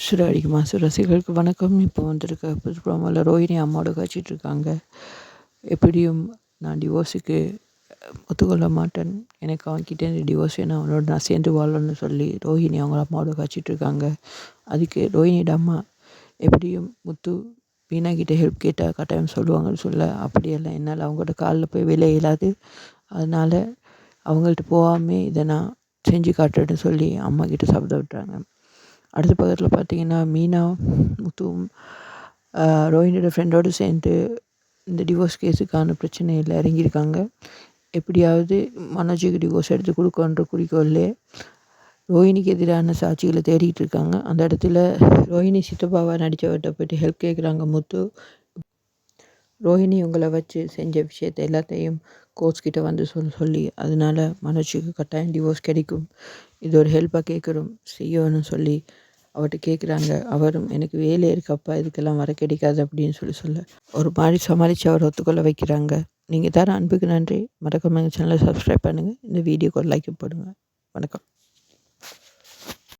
சுடாடிக்கு மாசு ரசிகர்களுக்கு வணக்கம். இப்போ வந்திருக்க புது ப்ரோமோவில் ரோஹிணி அம்மாவோட காய்ச்சிட்ருக்காங்க. எப்படியும் நான் டிவோர்ஸுக்கு ஒத்துக்கொள்ள மாட்டேன், எனக்கு அவன்கிட்ட டிவோர்ஸ் வேணும், அவனோட நான் சேர்ந்து வாழணும்னு சொல்லி ரோஹிணி அவங்க அம்மாவோட காய்ச்சிட்ருக்காங்க. அதுக்கு ரோஹிணியோட அம்மா எப்படியும் முத்து வீணா கிட்டே ஹெல்ப் கேட்டால் கட்டாயம் சொல்லுவாங்கன்னு சொல்ல, அப்படியெல்லாம் என்னால் அவங்களோட காலில் போய் விலை இயலாது, அதனால் அவங்கள்ட்ட போகாமே இதை நான் செஞ்சு காட்டுறேன்னு சொல்லி அம்மா கிட்ட சபதம் விட்டுறாங்க. அடுத்த பக்கத்தில் பார்த்தீங்கன்னா மீனா முத்துவும் ரோஹிணியோட ஃப்ரெண்டோடு சேர்ந்து இந்த டிவோர்ஸ் கேஸுக்கான பிரச்சனையில் இறங்கியிருக்காங்க. எப்படியாவது மனோஜுக்கு டிவோர்ஸ் எடுத்து கொடுக்கன்ற குறிக்கோள்லே ரோஹிணிக்கு எதிரான சாட்சிகளை தேடிட்டு இருக்காங்க. அந்த இடத்துல ரோஹிணி சித்தப்பாவாக நடித்தவர்கிட்ட போய்ட்டு ஹெல்ப் கேட்குறாங்க முத்து. ரோஹிணி உங்களை வச்சு செஞ்ச விஷயத்தை எல்லாத்தையும் கோர்ட்ஸ் கிட்ட வந்து சொல்லி அதனால் மனோஜுக்கு கட்டாயம் டிவோர்ஸ் கிடைக்கும், இது ஒரு ஹெல்ப்பாக கேட்குறோம் செய்யணும்னு சொல்லி அவர்கிட்ட கேட்குறாங்க. அவரும் எனக்கு வேலை இருக்கப்பா, இதுக்கெல்லாம் வர கிடைக்காது அப்படின்னு சொல்ல ஒரு மாதிரி சமாளித்து அவர் ஒத்துக்கொள்ள வைக்கிறாங்க. நீங்கள் தர அன்புக்கு நன்றி. மறக்காம எங்கள் சேனலை சப்ஸ்கிரைப் பண்ணுங்கள். இந்த வீடியோக்கு ஒரு லைக் போடுங்க. வணக்கம்.